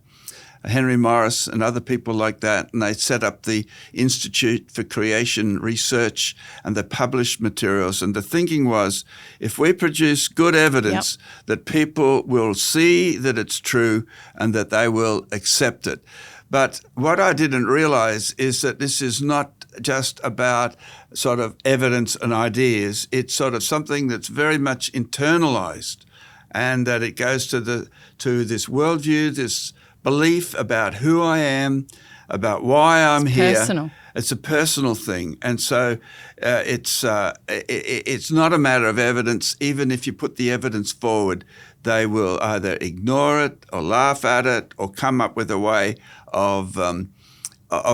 Henry Morris and other people like that, and they set up the Institute for Creation Research, and they published materials. And the thinking was, if we produce good evidence, that people will see that it's true and that they will accept it. But what I didn't realize is that this is not just about sort of evidence and ideas. It's sort of something that's very much internalized, and that it goes to this worldview, this belief about who I am, about why I'm here. Personal. It's a personal thing, and so it's not a matter of evidence. Even if you put the evidence forward, they will either ignore it or laugh at it or come up with a way of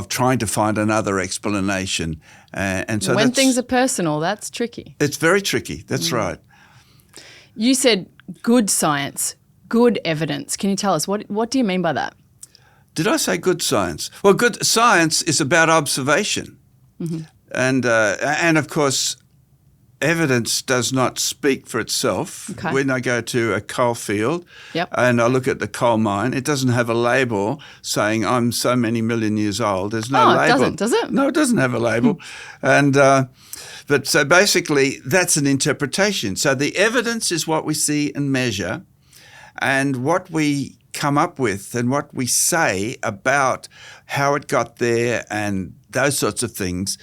trying to find another explanation. And so when things are personal, that's tricky. It's very tricky. That's right. You said good science, good evidence. Can you tell us what do you mean by that? Did I say good science? Well, good science is about observation. And of course, evidence does not speak for itself. Okay. When I go to a coal field Yep. and I look at the coal mine, it doesn't have a label saying I'm so many million years old. There's no label. It doesn't, does it? No, it doesn't have a label. And but so basically that's an interpretation. So the evidence is what we see and measure, and what we come up with and what we say about how it got there and those sorts of things.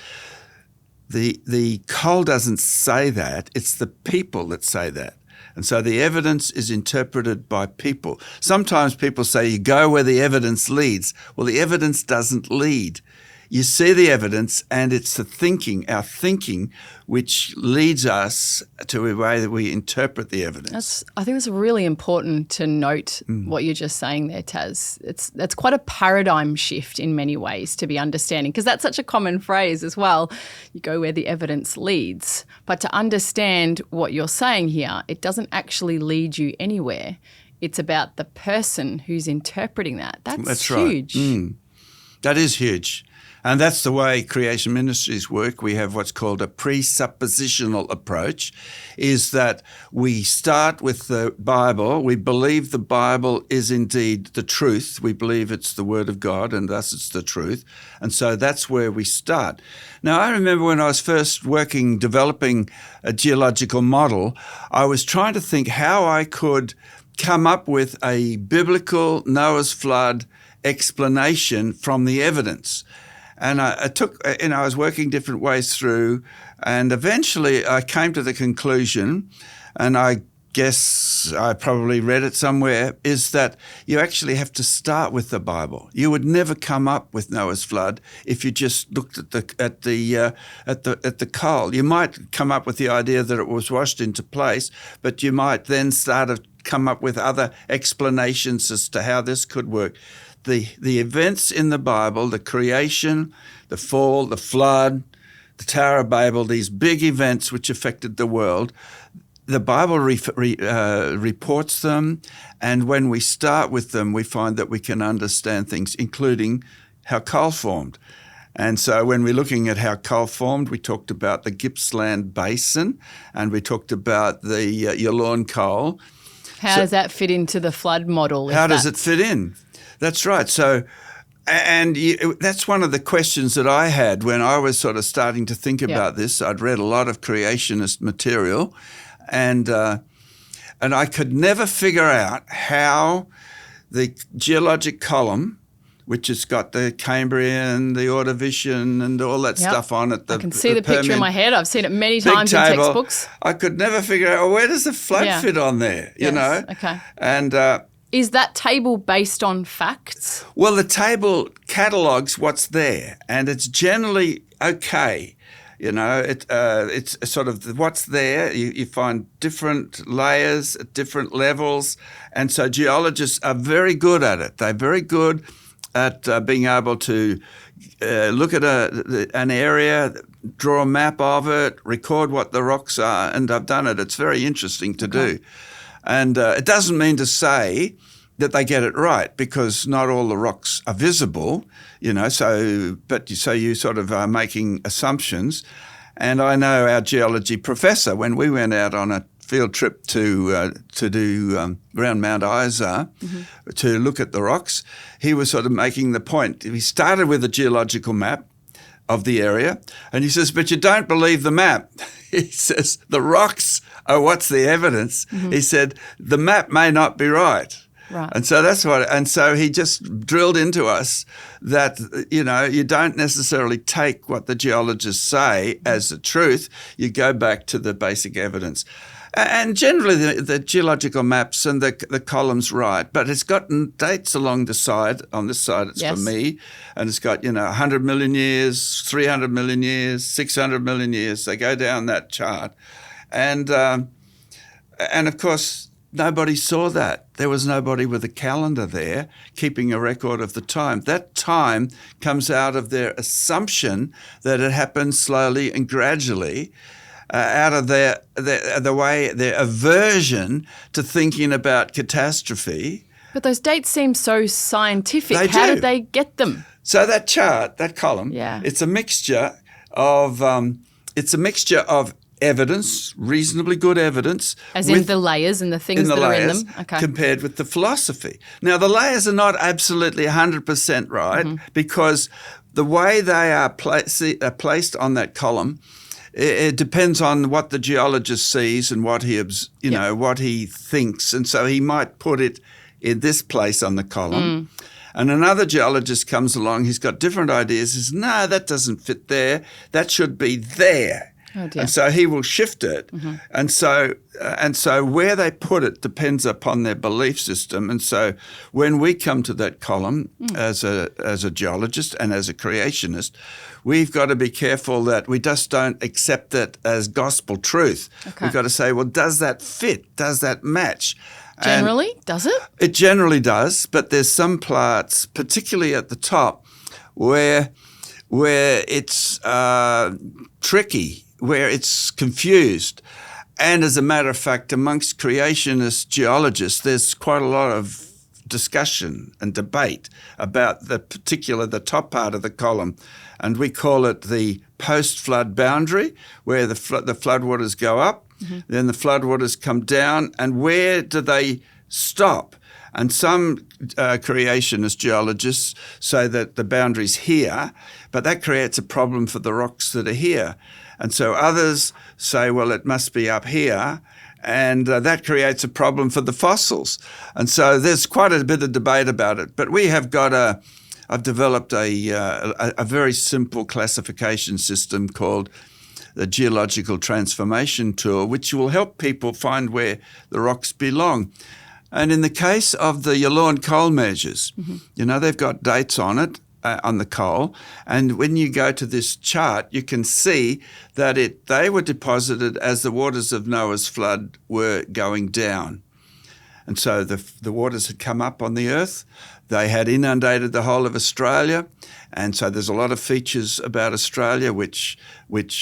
The coal doesn't say that. It's the people that say that. And so the evidence is interpreted by people. Sometimes people say you go where the evidence leads. Well, the evidence doesn't lead. You see the evidence, and it's the thinking, our thinking, which leads us to a way that we interpret the evidence. I think it's really important to note what you're just saying there, Tas. That's quite a paradigm shift in many ways to be understanding, because that's such a common phrase as well. You go where the evidence leads. But to understand what you're saying here, it doesn't actually lead you anywhere. It's about the person who's interpreting that. That's huge. Right. That is huge. And that's the way Creation Ministries work. We have what's called a presuppositional approach, is that we start with the Bible. We believe the Bible is indeed the truth. We believe it's the Word of God, and thus it's the truth. And so that's where we start. Now, I remember when I was first developing a geological model, I was trying to think how I could come up with a biblical Noah's flood explanation from the evidence. And I was working different ways through, and eventually I came to the conclusion, and I guess I probably read it somewhere, is that you actually have to start with the Bible. You would never come up with Noah's flood if you just looked at the coal. You might come up with the idea that it was washed into place, but you might then start to come up with other explanations as to how this could work. The events in the Bible, the creation, the fall, the flood, the Tower of Babel, these big events which affected the world, the Bible reports them, and when we start with them, we find that we can understand things, including how coal formed. And so when we're looking at how coal formed, we talked about the Gippsland Basin, and we talked about the Yallourn coal. How does that fit into the flood model? How does it fit in? That's right. So, that's one of the questions that I had when I was sort of starting to think about this. I'd read a lot of creationist material, and I could never figure out how the geologic column, which has got the Cambrian, the Ordovician, and all that stuff on it. I can see the picture in my head. I've seen it many times in textbooks. I could never figure out, where does the flood fit on there, you know? Okay. And is that table based on facts? Well, the table catalogues what's there, and it's generally okay. You know, it's sort of what's there. You find different layers at different levels, and so geologists are very good at it. They're very good at being able to look at an area, draw a map of it, record what the rocks are, and I've done it. It's very interesting to do. And it doesn't mean to say that they get it right, because not all the rocks are visible, you know, so you sort of are making assumptions. And I know our geology professor, when we went out on a field trip to do around Mount Isa to look at the rocks, he was sort of making the point. He started with a geological map of the area, and he says, but you don't believe the map. He says, the rocks are what's the evidence. He said, the map may not be right. Right. And so that's what, and so he just drilled into us that, you know, you don't necessarily take what the geologists say as the truth. You go back to the basic evidence. And generally the geological maps and the columns right, but it's got dates along the side. On this side it's for me, and it's got, 100 million years, 300 million years, 600 million years. They go down that chart. And of course, nobody saw that. There was nobody with a calendar there keeping a record of the time. That time comes out of their assumption that it happens slowly and gradually, out of their aversion to thinking about catastrophe. But those dates seem so scientific. How did they get them? So that chart, that column, it's a mixture of evidence, reasonably good evidence. As in the layers and the things that are in them? Okay. Compared with the philosophy. Now, the layers are not absolutely 100% right because the way they are placed on that column, it depends on what the geologist sees and what he, what he thinks. And so he might put it in this place on the column. And another geologist comes along, he's got different ideas, says, no, that doesn't fit there. That should be there. Oh dear. And so he will shift it. And so where they put it depends upon their belief system. And so when we come to that column as a geologist and as a creationist, we've got to be careful that we just don't accept it as gospel truth. Okay. We've got to say, well, does that fit? Does that match? Generally, does it? It generally does, but there's some parts, particularly at the top, where it's tricky, where it's confused. And as a matter of fact, amongst creationist geologists, there's quite a lot of discussion and debate about the top part of the column. And we call it the post-flood boundary, where the floodwaters go up, then the floodwaters come down, and where do they stop? And some creationist geologists say that the boundary's here, but that creates a problem for the rocks that are here. And so others say, well, it must be up here, and that creates a problem for the fossils. And so there's quite a bit of debate about it. But I've developed a very simple classification system called the Geological Transformation Tool, which will help people find where the rocks belong. And in the case of the Yallourn coal measures, they've got dates on it, on the coal. And when you go to this chart, you can see that they were deposited as the waters of Noah's flood were going down. And so the waters had come up on the earth. They had inundated the whole of Australia. And so there's a lot of features about Australia which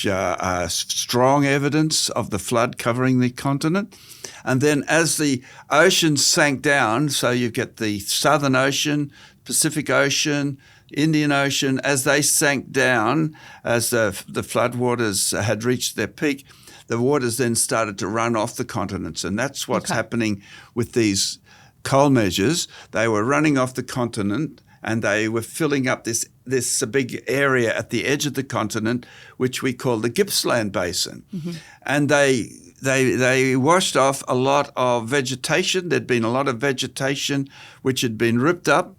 are strong evidence of the flood covering the continent. And then as the oceans sank down, so you get the Southern Ocean, Pacific Ocean, Indian Ocean, as they sank down, as the floodwaters had reached their peak, the waters then started to run off the continents. And that's what's happening with these coal measures. They were running off the continent, and they were filling up this big area at the edge of the continent, which we call the Gippsland Basin. And they washed off a lot of vegetation. There'd been a lot of vegetation which had been ripped up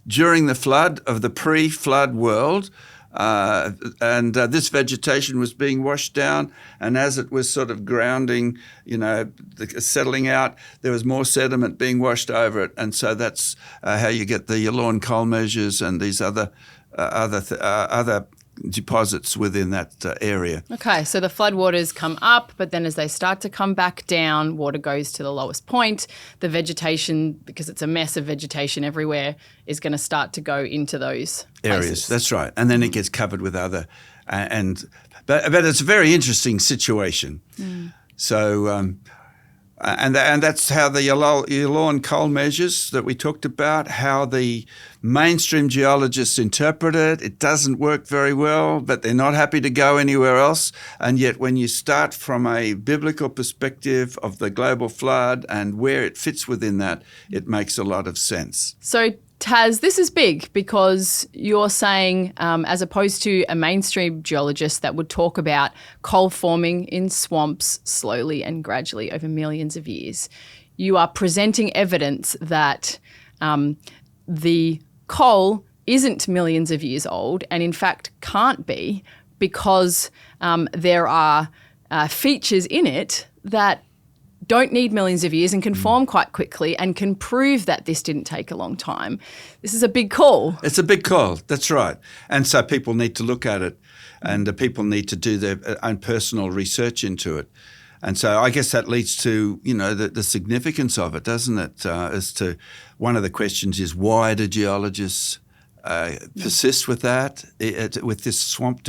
during the flood of the pre-flood world. And this vegetation was being washed down, and as it was sort of grounding, settling out, there was more sediment being washed over it, and so that's how you get the Yallourn coal measures and these other deposits within that area. Okay, so the floodwaters come up, but then as they start to come back down, water goes to the lowest point. The vegetation, because it's a mess of vegetation everywhere, is going to start to go into those areas. places. That's right. And then it gets covered with other, but it's a very interesting situation. So And that's how the Yallourn coal measures that we talked about, how the mainstream geologists interpret it. It doesn't work very well, but they're not happy to go anywhere else. And yet when you start from a biblical perspective of the global flood and where it fits within that, it makes a lot of sense. So Tas, this is big because you're saying, as opposed to a mainstream geologist that would talk about coal forming in swamps slowly and gradually over millions of years, you are presenting evidence that the coal isn't millions of years old and in fact can't be because there are features in it that don't need millions of years and can form quite quickly and can prove that this didn't take a long time. This is a big call. It's a big call, that's right. And so people need to look at it and the people need to do their own personal research into it. And so I guess that leads to, the significance of it, doesn't it? As to one of the questions is why do geologists persist with that, with this swamp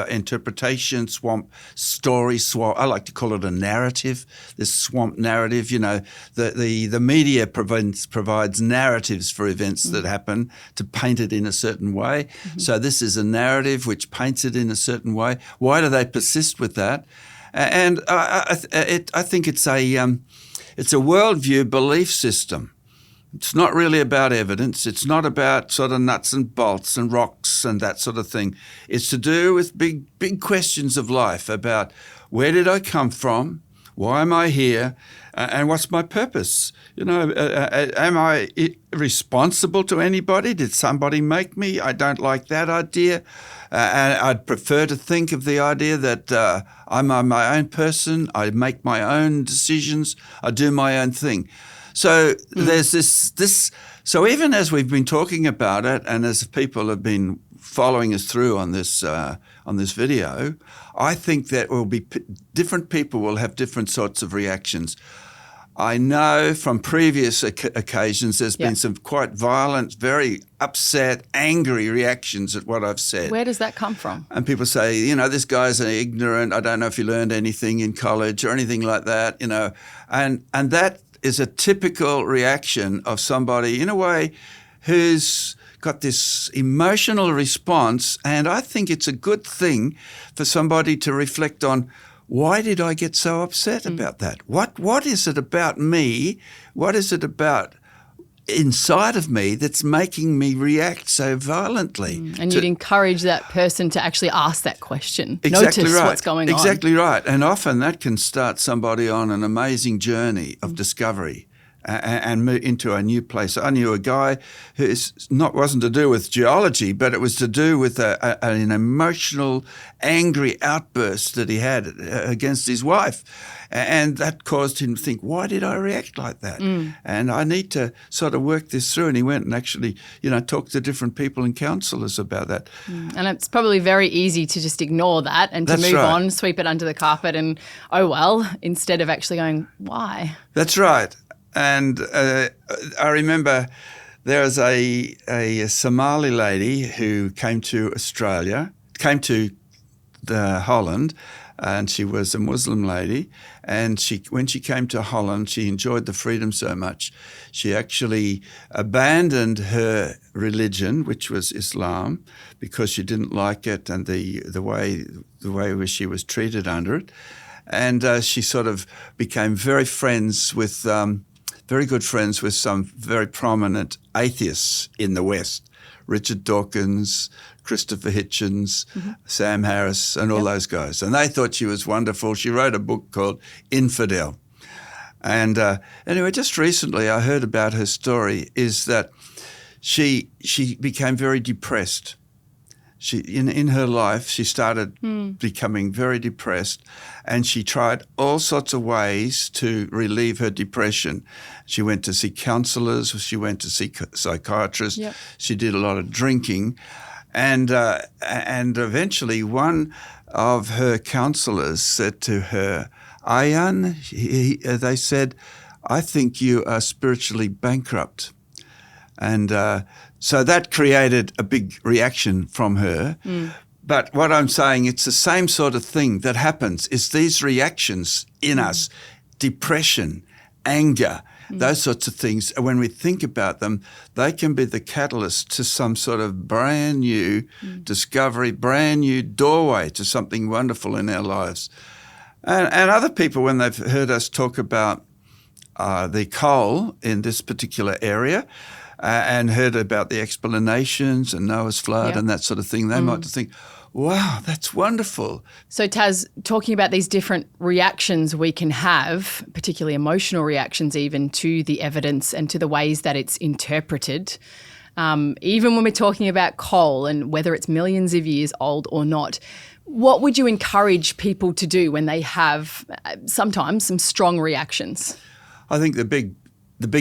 interpretation, swamp story, I like to call it a narrative, this swamp narrative. The media provides narratives for events that happen to paint it in a certain way. Mm-hmm. So this is a narrative which paints it in a certain way. Why do they persist with that? And I think it's a worldview belief system. It's not really about evidence. It's not about sort of nuts and bolts and rocks and that sort of thing. It's to do with big questions of life about where did I come from, why am I here, and what's my purpose? Am I responsible to anybody? Did somebody make me? I don't like that idea. And I'd prefer to think of the idea that I'm my own person. I make my own decisions. I do my own thing. So there's this. So even as we've been talking about it, and as people have been following us through on this video, I think that will be different people will have different sorts of reactions. I know from previous occasions there's been some quite violent, very upset, angry reactions at what I've said. Where does that come from? And people say, this guy's ignorant. I don't know if he learned anything in college or anything like that. And that is a typical reaction of somebody, in a way, who's got this emotional response. And I think it's a good thing for somebody to reflect on, why did I get so upset about that? What is it about me? What is it about inside of me that's making me react so violently? And you'd encourage that person to actually ask that question. Exactly Notice right. what's going on. Exactly right. And often that can start somebody on an amazing journey of discovery and move into a new place. I knew a guy who wasn't to do with geology, but it was to do with an emotional, angry outburst that he had against his wife. And that caused him to think, why did I react like that? And I need to sort of work this through. And he went and actually, talked to different people and counsellors about that. And it's probably very easy to just ignore that and to move on, sweep it under the carpet and, oh, well, instead of actually going, why? That's right. And I remember there was a Somali lady who came to Holland, and she was a Muslim lady. And when she came to Holland, she enjoyed the freedom so much, she actually abandoned her religion, which was Islam, because she didn't like it and the way she was treated under it. And she sort of became very good friends with some very prominent atheists in the West, Richard Dawkins, Christopher Hitchens, Sam Harris, and all those guys. And they thought she was wonderful. She wrote a book called Infidel. And anyway, just recently I heard about her story, is that she became very depressed. In her life, she started becoming very depressed, and she tried all sorts of ways to relieve her depression. She went to see counsellors, she went to see psychiatrists, she did a lot of drinking, and eventually one of her counsellors said to her, Ayan, they said, I think you are spiritually bankrupt. And so that created a big reaction from her. But what I'm saying, it's the same sort of thing that happens, is these reactions in us depression, anger, those sorts of things. When we think about them, they can be the catalyst to some sort of brand new discovery, brand new doorway to something wonderful in our lives. And other people, when they've heard us talk about the coal in this particular area and heard about the explanations and Noah's flood and that sort of thing, they might think, wow, that's wonderful. So Tas, talking about these different reactions we can have, particularly emotional reactions even, to the evidence and to the ways that it's interpreted, even when we're talking about coal and whether it's millions of years old or not, what would you encourage people to do when they have sometimes some strong reactions? I think the big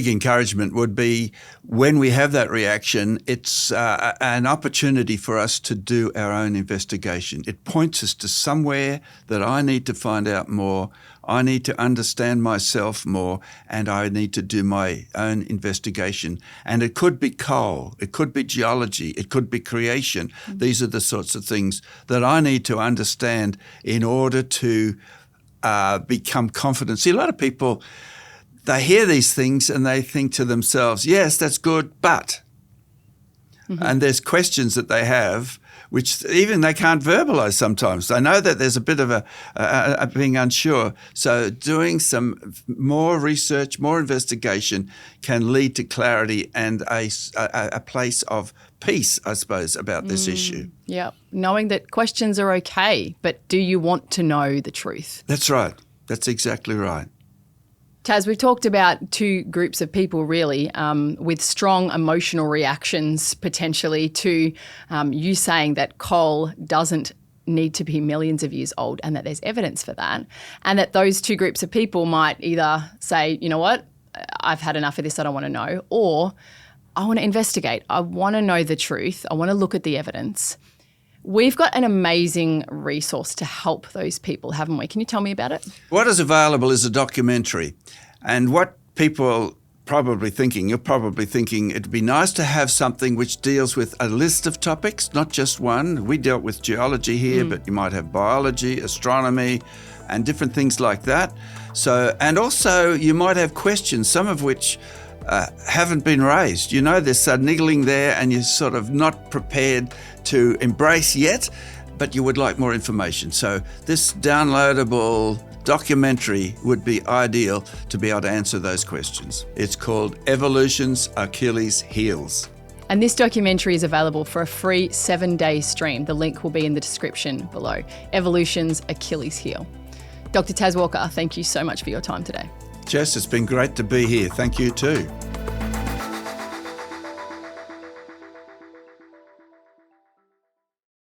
encouragement would be when we have that reaction, it's an opportunity for us to do our own investigation. It points us to somewhere that I need to find out more, I need to understand myself more, and I need to do my own investigation. And it could be coal, it could be geology, it could be creation. These are the sorts of things that I need to understand in order to become confident. See, a lot of people, they hear these things and they think to themselves, yes, that's good, but. And there's questions that they have which even they can't verbalize sometimes. They know that there's a bit of a being unsure. So doing some more research, more investigation can lead to clarity and a place of peace, I suppose, about this issue. Yeah, knowing that questions are okay, but do you want to know the truth? That's right. That's exactly right. Tas, we've talked about two groups of people really with strong emotional reactions potentially to you saying that coal doesn't need to be millions of years old and that there's evidence for that, and that those two groups of people might either say, you know what, I've had enough of this, I don't want to know, or I want to investigate, I want to know the truth, I want to look at the evidence. We've got an amazing resource to help those people, haven't we? Can you tell me about it? What is available is a documentary. And what people probably thinking, you're probably thinking it'd be nice to have something which deals with a list of topics, not just one. We dealt with geology here, but you might have biology, astronomy, and different things like that. So, and also you might have questions, some of which haven't been raised. You know, there's a niggling there and you're sort of not prepared to embrace yet, but you would like more information. So this downloadable documentary would be ideal to be able to answer those questions. It's called Evolution's Achilles Heels. And this documentary is available for a free 7-day stream. The link will be in the description below. Evolution's Achilles Heel. Dr. Tas Walker, thank you so much for your time today. Jess, it's been great to be here. Thank you too.